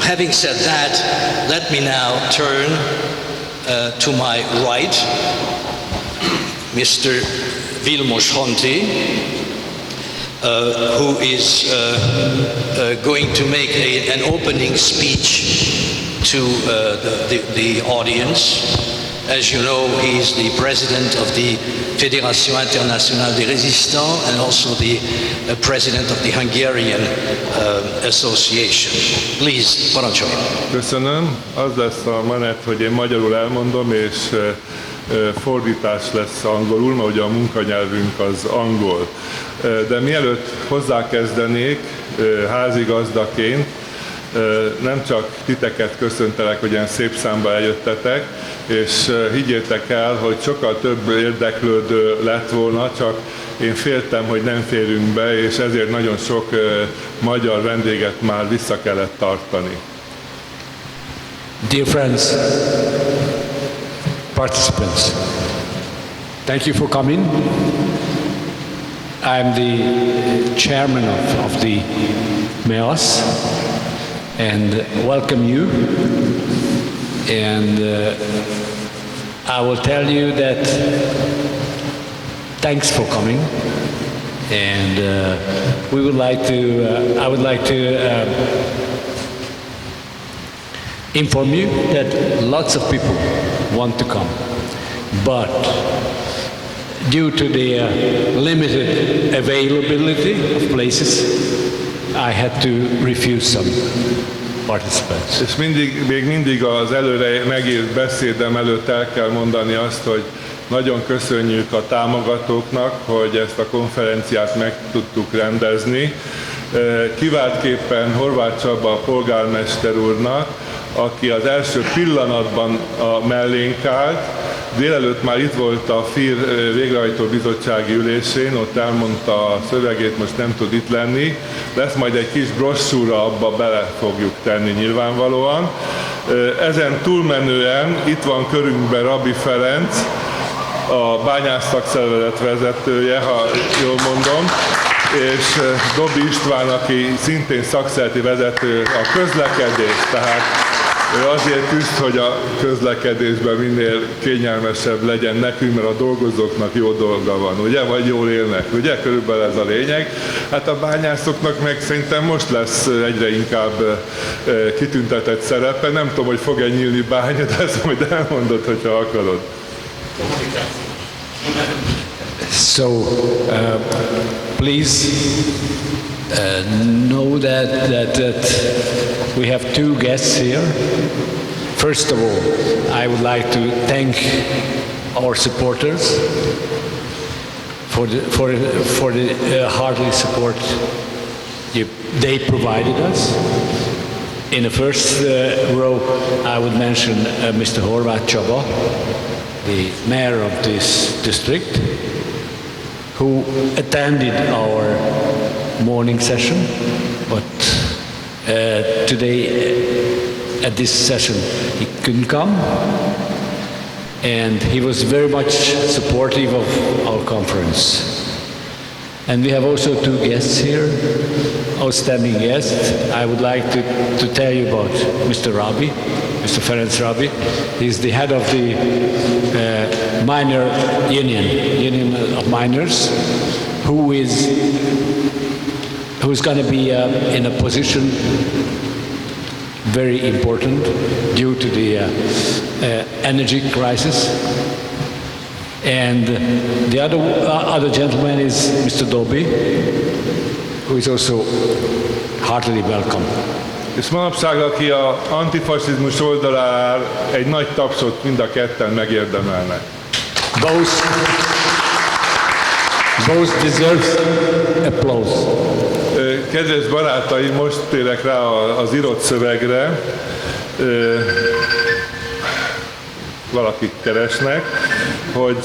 having said that, let me now turn to my right, Mr. Vilmos Hanti, who is going to make an opening speech to the audience. As you know, he is the president of the Fédération Internationale des Résistants and also the president of the Hungarian Association. Please, parancsoljon. Köszönöm. Az lesz a menet, hogy én magyarul elmondom, és fordítás lesz angolul, mert ugye a munkanyelvünk az angol. De mielőtt hozzákezdenék, házigazdaként, nem csak titeket köszöntelek, hogy ilyen szép számba eljöttetek, és higgyétek el, hogy sokkal több érdeklődő lett volna, csak én féltem, hogy nem férünk be, és ezért nagyon sok magyar vendéget már vissza kellett tartani. Dear friends, participants, thank you for coming. I'm the chairman of the MEASZ and welcome you. And I will tell you that thanks for coming. And I would like to inform you that lots of people want to come, but due to the limited availability of places, I had to refuse some participants. És még mindig az előre megírt beszédem előtt el kell mondani azt, hogy nagyon köszönjük a támogatóknak, hogy ezt a konferenciát meg tudtuk rendezni. Kiváltképpen Horváth Csaba polgármester úrnak, aki az első pillanatban a mellénk állt. Délelőtt már itt volt a FIR végrehajtó bizottsági ülésén, ott elmondta a szövegét, most nem tud itt lenni. Lesz majd egy kis brossúra, abba bele fogjuk tenni nyilvánvalóan. Ezen túlmenően itt van körünkben Rabbi Ferenc, a bányász szakszervezet vezetője, ha jól mondom, és Dobi István, aki szintén szakszervezeti vezető a közlekedés, tehát ő azért küzd, hogy a közlekedésben minél kényelmesebb legyen nekünk, mert a dolgozóknak jó dolga van, ugye? Vagy jól élnek, ugye? Körülbelül ez a lényeg. Hát a bányászoknak meg szerintem most lesz egyre inkább kitüntetett szerepe. Nem tudom, hogy fog-e nyílni bánya, de ezt majd elmondod, hogyha akarod. So, please know that we have two guests here. First of all, I would like to thank our supporters for the hearty support they provided us. In the first row, I would mention Mr. Horváth Csaba, the mayor of this district, who attended our morning session, but today at this session he couldn't come, and he was very much supportive of our conference. And we have also two guests here, outstanding guests. I would like to tell you about Mr. Rabbi, Mr. Ferenc Rabbi. He's the head of the miner union of miners, who's going to be in a position very important due to the energy crisis. And the other gentleman is Mr. Dobi, who is also heartily welcome. És manapság, aki a antifasizmus oldalára egy nagy tapsot mind a ketten megérdemelnek. Both deserves applause. Kedves barátaim, most térek rá az írott szövegre. Valakik keresnek, hogy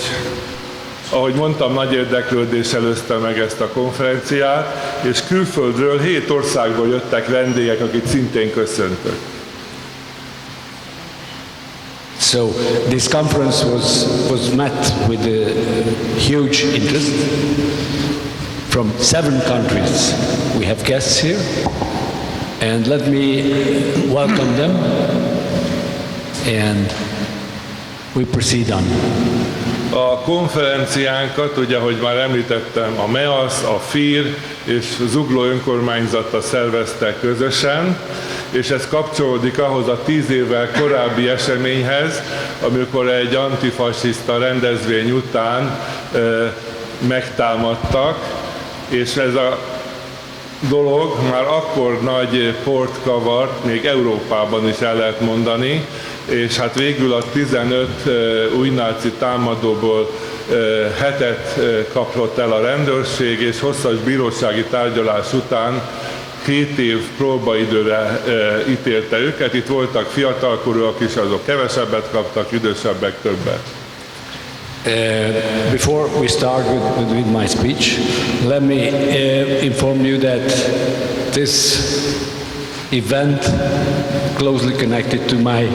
ahogy mondtam, nagy érdeklődés előzte meg ezt a konferenciát, és külföldről 7 országból jöttek vendégek, akit szintén köszöntök. So this conference was met with a huge interest from 7 countries. We have guests here, And let me welcome them, and we proceed on. A konferenciánkat, ugye, ahogy már említettem, a MEASZ, a FIR és Zugló önkormányzata szervezte közösen, és ez kapcsolódik ahhoz a 10 évvel korábbi eseményhez, amikor egy antifasiszta rendezvény után megtámadtak, és ez a dolog már akkor nagy port kavart, még Európában is el lehet mondani, és hát végül a 15 új náci támadóból 7-et kapott el a rendőrség, és hosszas bírósági tárgyalás után 7 év próbaidőre ítélte őket. Itt voltak fiatalkorúak is, azok kevesebbet kaptak, idősebbek többet. Before we start with my speech, let me inform you that this event closely connected to my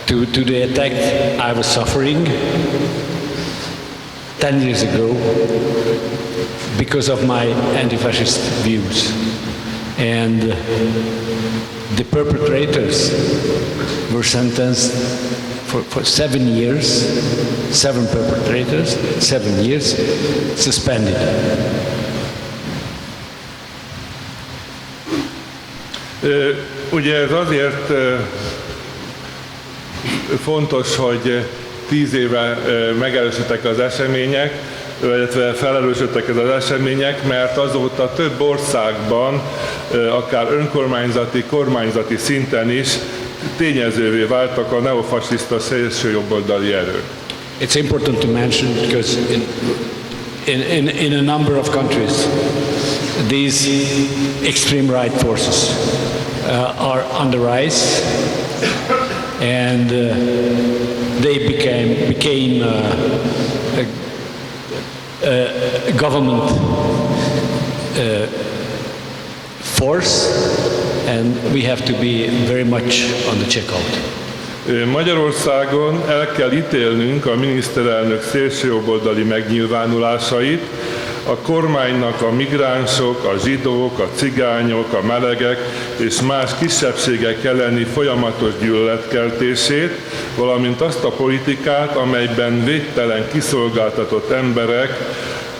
to the attack I was suffering 10 years ago because of my anti-fascist views, and the perpetrators were sentenced for 7 years, 7 perpetrators, 7 years, suspended. Ugye ez azért fontos, hogy 10 éve megerősödtek az események, illetve felerősödtek ez az események, mert azóta több országban, akár önkormányzati, kormányzati szinten is tényezővé váltak a neofasiszta szélsőjobboldali erők. It's important to mention because in a number of countries these extreme right forces are on the rise, and they became a government force, and we have to be very much on the checkout. Magyarországon el kell ítélnünk a miniszterelnök szélsőjobboldali megnyilvánulásait, a kormánynak a migránsok, a zsidók, a cigányok, a melegek és más kisebbségek elleni folyamatos gyűlöletkeltését, valamint azt a politikát, amelyben védtelen kiszolgáltatott emberek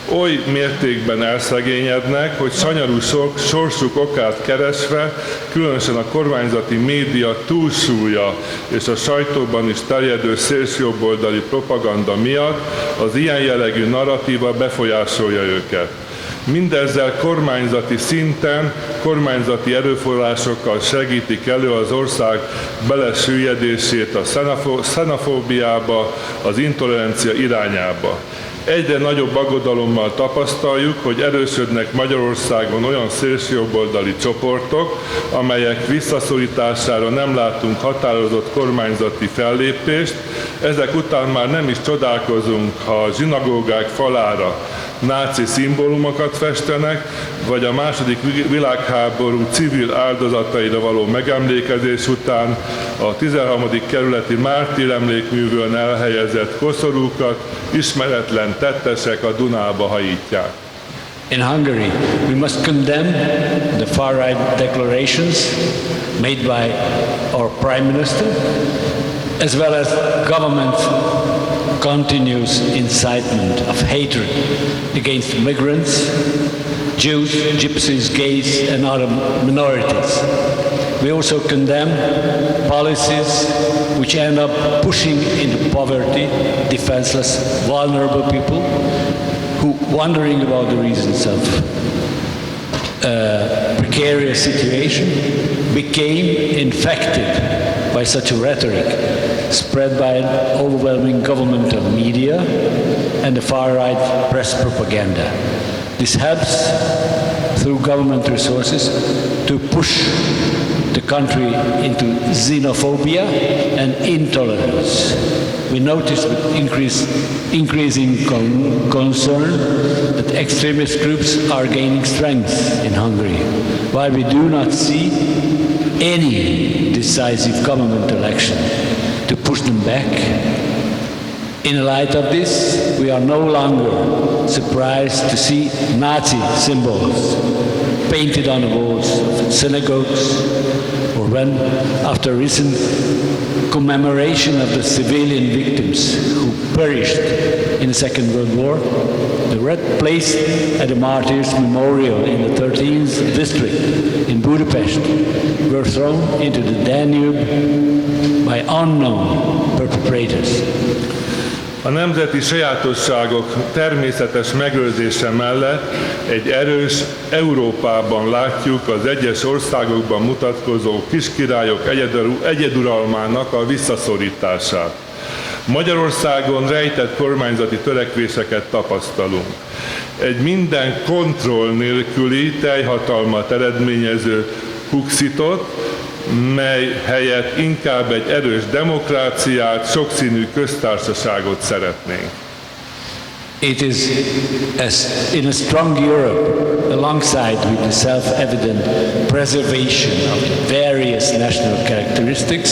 oly mértékben elszegényednek, hogy sanyarú sorsuk okát keresve, különösen a kormányzati média túlsúlya és a sajtóban is terjedő szélsőjobboldali propaganda miatt az ilyen jellegű narratíva befolyásolja őket. Mindezzel kormányzati szinten, kormányzati erőforrásokkal segítik elő az ország belesüllyedését a xenofóbiába, az intolerancia irányába. Egyre nagyobb aggodalommal tapasztaljuk, hogy erősödnek Magyarországon olyan szélsőjobboldali csoportok, amelyek visszaszorítására nem látunk határozott kormányzati fellépést. Ezek után már nem is csodálkozunk, ha a zsinagógák falára náci szimbólumokat festenek, vagy a II. Világháború civil áldozataira való megemlékezés után a 13. kerületi mártíremlékművön elhelyezett koszorúkat ismeretlen tettesek a Dunába hajítják. In Hungary, we must condemn the far-right declarations made by our Prime Minister, as well as government continuous incitement of hatred against migrants, Jews, gypsies, gays, and other minorities. We also condemn policies which end up pushing into poverty defenseless, vulnerable people who, wondering about the reasons of precarious situation, became infected by such a rhetoric spread by an overwhelming government of media and the far-right press propaganda. This helps, through government resources, to push the country into xenophobia and intolerance. We notice with increasing concern that extremist groups are gaining strength in Hungary, while we do not see any decisive government election to push them back. In the light of this, we are no longer surprised to see Nazi symbols painted on the walls of synagogues, or when, after recent commemoration of the civilian victims who perished in the Second World War, the red placed at the Martyrs Memorial in the 13th district in Budapest were thrown into the Danube by unknown perpetrators. A nemzeti sajátosságok természetes megőrzése mellett egy erős Európában látjuk az egyes országokban mutatkozó kiskirályok egyeduralmának a visszaszorítását. Magyarországon rejtett kormányzati törekvéseket tapasztalunk. Egy minden kontroll nélküli teljhatalmat eredményező Huxitot, mely helyett inkább egy erős demokráciát, sokszínű köztársaságot szeretnénk. It is as in a strong Europe, alongside with the self-evident preservation of the various national characteristics,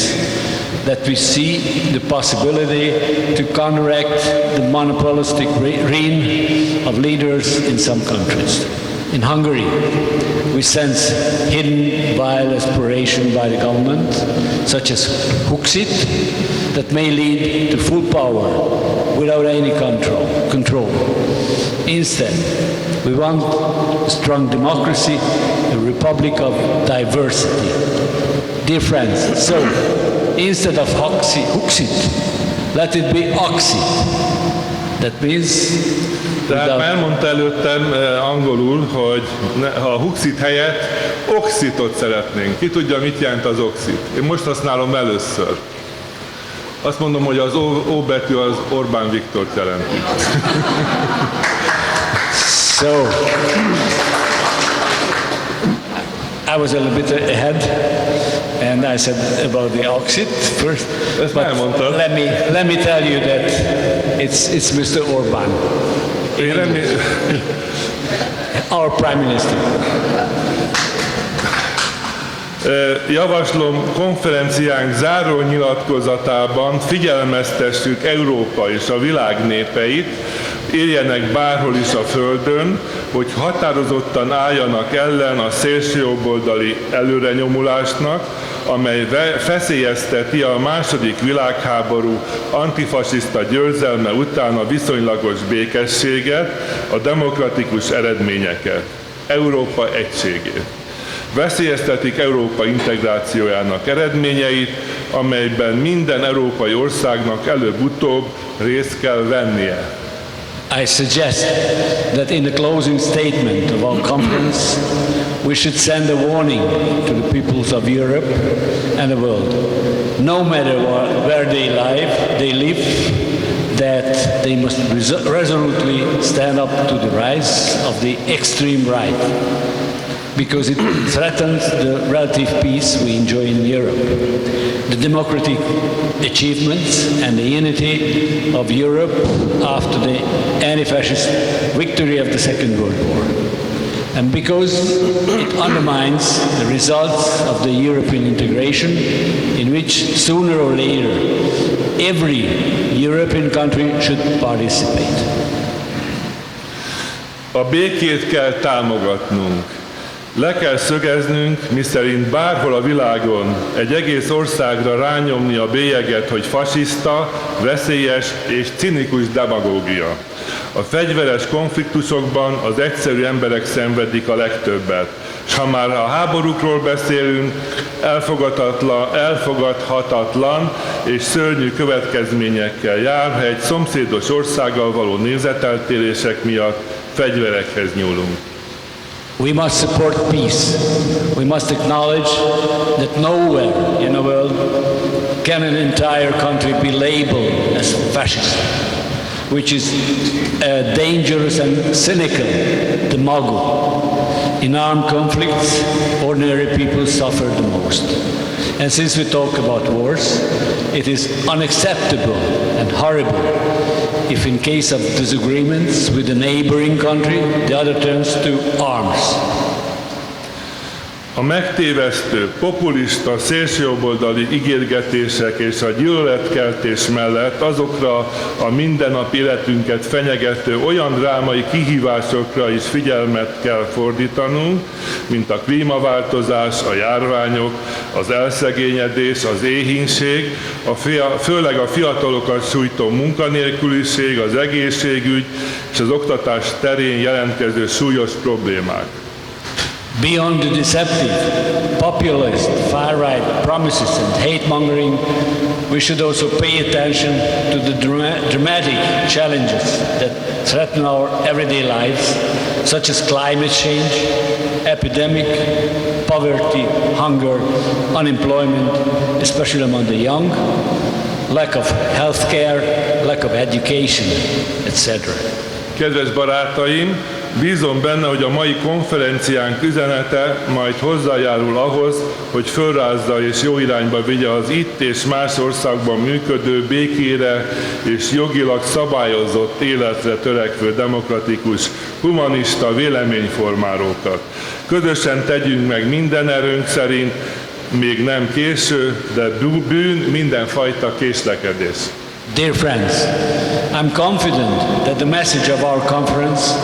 that we see the possibility to counteract the monopolistic reign of leaders in some countries. In Hungary, we sense hidden vile aspiration by the government, such as Huxit, that may lead to full power without any control. Instead, we want a strong democracy, a republic of diversity. Dear friends, so instead of Huxit, let it be Oxit. That means tehát elmondta előttem angolul, hogy ha a Huxit helyett Oxitot szeretnénk. Ki tudja, mit jelent az Oxit? Én most használom először. Azt mondom, hogy az O betű az Orbán Viktort jelenti. So, I was a little bit ahead, and I said about the Oxit first. Ezt elmondtad. Let me tell you that it's Mr. Orbán. Our Prime Minister. Javaslom, konferenciánk záró nyilatkozatában figyelmeztessük Európa és a világ népeit, éljenek bárhol is a Földön, hogy határozottan álljanak ellen a szélsőjobboldali előrenyomulásnak, amely veszélyezteti a második világháború antifasiszta győzelme után a viszonylagos békességet, a demokratikus eredményeket, Európa egységét. Veszélyeztetik Európa integrációjának eredményeit, amelyben minden európai országnak előbb-utóbb részt kell vennie. I suggest that in the closing statement of our conference, we should send a warning to the peoples of Europe and the world. No matter where they live, that they must resolutely stand up to the rise of the extreme right, because it threatens the relative peace we enjoy in Europe, the democratic achievements and the unity of Europe after the anti-fascist victory of the Second World War. And because it undermines the results of the European integration, in which sooner or later every European country should participate. A békét kell támogatnunk. Le kell szögeznünk, miszerint bárhol a világon egy egész országra rányomni a bélyeget, hogy fasiszta, veszélyes és cinikus demagógia. A fegyveres konfliktusokban az egyszerű emberek szenvedik a legtöbbet. És ha már a háborúkról beszélünk, elfogadhatatlan és szörnyű következményekkel jár, ha egy szomszédos országgal való nézeteltérések miatt fegyverekhez nyúlunk. We must support peace. We must acknowledge that nowhere in the world can an entire country be labeled as fascist, which is a dangerous and cynical demagogue. In armed conflicts, ordinary people suffer the most. And since we talk about wars, it is unacceptable and horrible if in case of disagreements with a neighboring country, the other turns to arms. A megtévesztő, populista, szélsőjobboldali ígérgetések és a gyűlöletkeltés mellett azokra a mindennapi életünket fenyegető olyan drámai kihívásokra is figyelmet kell fordítanunk, mint a klímaváltozás, a járványok, az elszegényedés, az éhínség, főleg a fiatalokat sújtó munkanélküliség, az egészségügy és az oktatás terén jelentkező súlyos problémák. Beyond the deceptive, populist, far-right promises and hate-mongering, we should also pay attention to the dramatic challenges that threaten our everyday lives, such as climate change, epidemic, poverty, hunger, unemployment, especially among the young, lack of health care, lack of education, etc. Kedves barátaim, bízom benne, hogy a mai konferenciánk üzenete majd hozzájárul ahhoz, hogy fölrázza és jó irányba vigye az itt és más országban működő, békére és jogilag szabályozott életre törekvő demokratikus, humanista véleményformálókat. Közösen tegyünk meg minden erőnk szerint, még nem késő, de bűn mindenfajta késlekedés. Dear friends, I'm confident that the message of our conference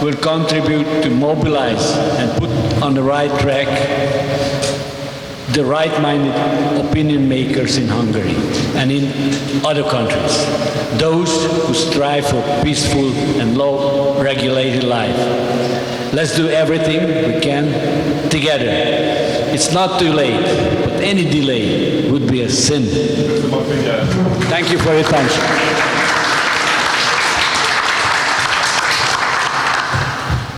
will contribute to mobilize and put on the right track the right-minded opinion makers in Hungary and in other countries, those who strive for peaceful and low-regulated life. Let's do everything we can together. It's not too late, but any delay would be a sin. Thank you for your attention.